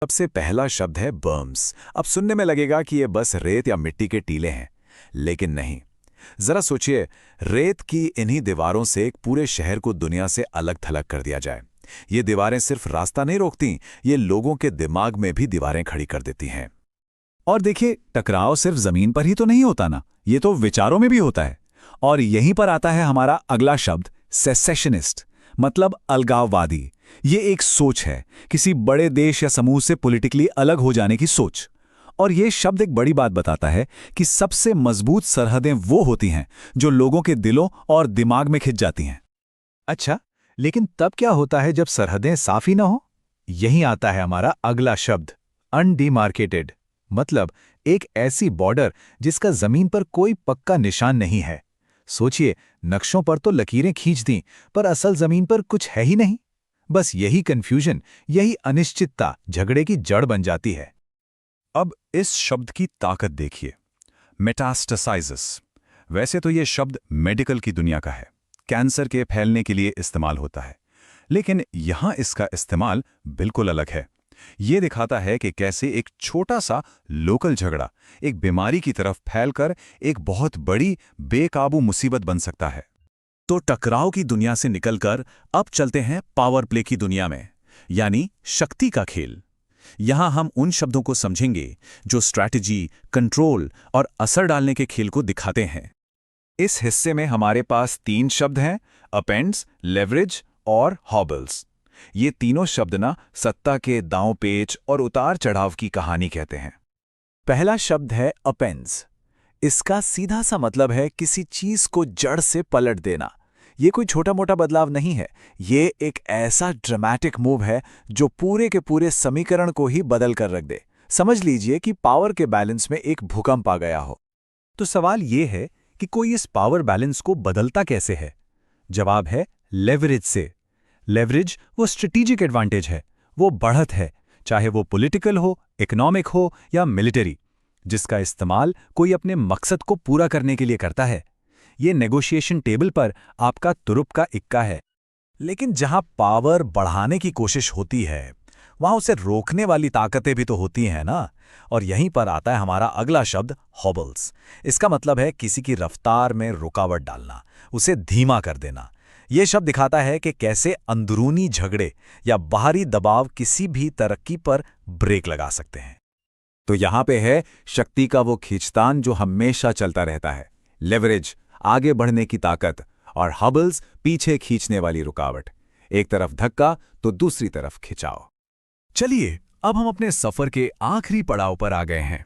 सबसे पहला शब्द है बर्म्स। अब सुनने में लगेगा कि ये बस रेत या मिट्टी के टीले हैं, लेकिन नहीं। जरा सोचिए, रेत की इन्हीं दीवारों से एक पूरे शहर को दुनिया से अलग थलग कर दिया जाए। ये दीवारें सिर्फ रास्ता नहीं रोकती, ये लोगों के दिमाग में भी दीवारें खड़ी कर देती हैं। और देखिए, टकराव सिर्फ जमीन पर ही तो नहीं होता ना, ये तो विचारों में भी होता है। और यहीं पर आता है हमारा अगला शब्द, सेसेशनिस्ट, मतलब अलगाववादी। ये एक सोच है, किसी बड़े देश या समूह से पॉलिटिकली अलग हो जाने की सोच। और ये शब्द एक बड़ी बात बताता है कि सबसे मजबूत सरहदें वो होती हैं जो लोगों के दिलों और दिमाग में खिंच जाती हैं। अच्छा, लेकिन तब क्या होता है जब सरहदें साफ ही ना हो? यहीं आता है हमारा अगला शब्द, अनडिमार्केटेड, मतलब एक ऐसी बॉर्डर जिसका जमीन पर कोई पक्का निशान नहीं है। सोचिए, नक्शों पर तो लकीरें खींच दी, पर असल जमीन पर कुछ है ही नहीं। बस यही कंफ्यूजन, यही अनिश्चितता झगड़े की जड़ बन जाती है। अब इस शब्द की ताकत देखिए, मेटास्टेसाइसिस। वैसे तो ये शब्द मेडिकल की दुनिया का है, कैंसर के फैलने के लिए इस्तेमाल होता है, लेकिन यहां इसका इस्तेमाल बिल्कुल अलग है। ये दिखाता है कि कैसे एक छोटा सा लोकल झगड़ा एक बीमारी की तरफ फैलकर एक बहुत बड़ी बेकाबू मुसीबत बन सकता है। तो टकराव की दुनिया से निकलकर अब चलते हैं पावर प्ले की दुनिया में, यानी शक्ति का खेल। यहां हम उन शब्दों को समझेंगे जो स्ट्रैटेजी, कंट्रोल और असर डालने के खेल को दिखाते हैं। इस हिस्से में हमारे पास 3 शब्द हैं, अपेंड्स, लेवरेज और हॉबल्स। ये तीनों शब्द ना सत्ता के दांव पेच और उतार चढ़ाव की कहानी कहते हैं। पहला शब्द है अपेंड्स। इसका सीधा सा मतलब है किसी चीज को जड़ से पलट देना। ये कोई छोटा मोटा बदलाव नहीं है, ये एक ऐसा ड्रामेटिक मूव है जो पूरे के पूरे समीकरण को ही बदल कर रख दे। समझ लीजिए कि पावर के बैलेंस में एक भूकंप आ गया हो। तो सवाल ये है कि कोई इस पावर बैलेंस को बदलता कैसे है? जवाब है लेवरेज से। लेवरेज वो स्ट्रेटेजिक एडवांटेज है, वो बढ़त है, चाहे वो पॉलिटिकल हो, इकोनॉमिक हो या मिलिट्री, जिसका इस्तेमाल कोई अपने मकसद को पूरा करने के लिए करता है। ये नेगोशिएशन टेबल पर आपका तुरुप का इक्का है। लेकिन जहां पावर बढ़ाने की कोशिश होती है, वहां उसे रोकने वाली ताकतें भी तो होती हैं ना। और यहीं पर आता है हमारा अगला शब्द, हॉबल्स। इसका मतलब है किसी की रफ्तार में रुकावट डालना, उसे धीमा कर देना। यह शब्द दिखाता है कि कैसे अंदरूनी झगड़े या बाहरी दबाव किसी भी तरक्की पर ब्रेक लगा सकते हैं। तो यहां पे है शक्ति का वो खींचतान जो हमेशा चलता रहता है, लेवरेज आगे बढ़ने की ताकत, और हबल्स पीछे खींचने वाली रुकावट। एक तरफ धक्का तो दूसरी तरफ खिंचाव। चलिए, अब हम अपने सफर के आखिरी पड़ाव पर आ गए हैं।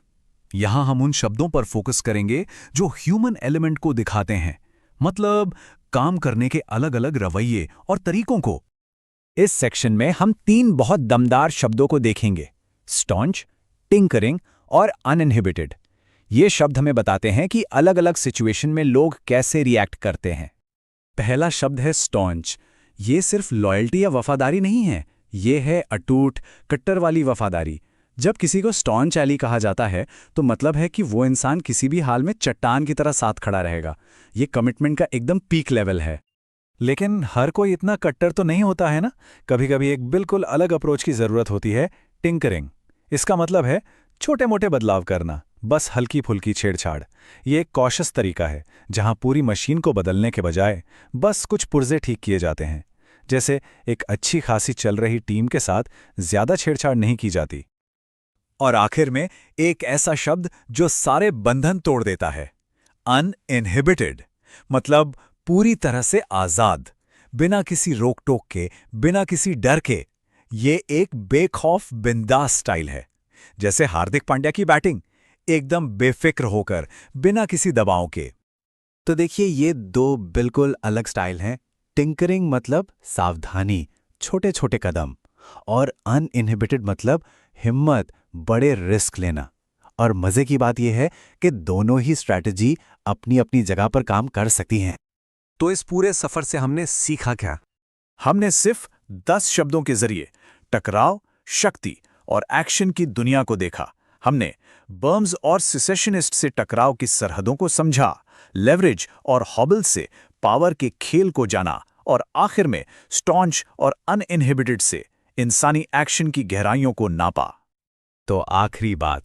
यहां हम उन शब्दों पर फोकस करेंगे जो ह्यूमन एलिमेंट को दिखाते हैं, मतलब काम करने के अलग अलग रवैये और तरीकों को। इस सेक्शन में हम 3 बहुत दमदार शब्दों को देखेंगे, स्टॉन्च, टिंकरिंग और अनइनहिबिटेड। ये शब्द हमें बताते हैं कि अलग अलग सिचुएशन में लोग कैसे रिएक्ट करते हैं। पहला शब्द है स्टॉन्च। ये सिर्फ लॉयल्टी या वफादारी नहीं है, ये है अटूट, कट्टर वाली वफादारी। जब किसी को स्टॉन्च एली कहा जाता है तो मतलब है कि वो इंसान किसी भी हाल में चट्टान की तरह साथ खड़ा रहेगा। ये कमिटमेंट का एकदम पीक लेवल है। लेकिन हर कोई इतना कट्टर तो नहीं होता है ना। कभी कभी एक बिल्कुल अलग अप्रोच की जरूरत होती है, टिंकरिंग। इसका मतलब है छोटे मोटे बदलाव करना, बस हल्की फुल्की छेड़छाड़। ये एक कॉशियस तरीका है जहां पूरी मशीन को बदलने के बजाय बस कुछ पुर्जे ठीक किए जाते हैं। जैसे एक अच्छी खासी चल रही टीम के साथ ज्यादा छेड़छाड़ नहीं की जाती। और आखिर में एक ऐसा शब्द जो सारे बंधन तोड़ देता है, अनइनहिबिटेड, मतलब पूरी तरह से आजाद, बिना किसी रोक टोक के, बिना किसी डर के। ये एक बेखौफ बिंदास स्टाइल है, जैसे हार्दिक पांड्या की बैटिंग, एकदम बेफिक्र होकर, बिना किसी दबाव के। तो देखिए, ये 2 बिल्कुल अलग स्टाइल हैं। टिंकरिंग मतलब सावधानी, छोटे छोटे कदम, और अनइनहिबिटेड मतलब हिम्मत, बड़े रिस्क लेना। और मजे की बात यह है कि दोनों ही स्ट्रैटेजी अपनी अपनी जगह पर काम कर सकती हैं। तो इस पूरे सफर से हमने सीखा क्या? हमने सिर्फ 10 शब्दों के जरिए टकराव, शक्ति और एक्शन की दुनिया को देखा। हमने बर्म्स और सेसेशनिस्ट से टकराव की सरहदों को समझा, लेवरेज और हॉबल से पावर के खेल को जाना, और आखिर में स्टॉन्च और अनइनहिबिटेड से इंसानी एक्शन की गहराइयों को नापा। तो आखिरी बात,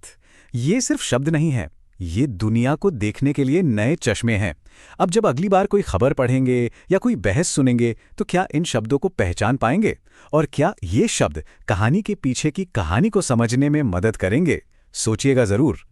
ये सिर्फ शब्द नहीं है, ये दुनिया को देखने के लिए नए चश्मे हैं। अब जब अगली बार कोई खबर पढ़ेंगे या कोई बहस सुनेंगे तो क्या इन शब्दों को पहचान पाएंगे? और क्या ये शब्द कहानी के पीछे की कहानी को समझने में मदद करेंगे? सोचिएगा जरूर।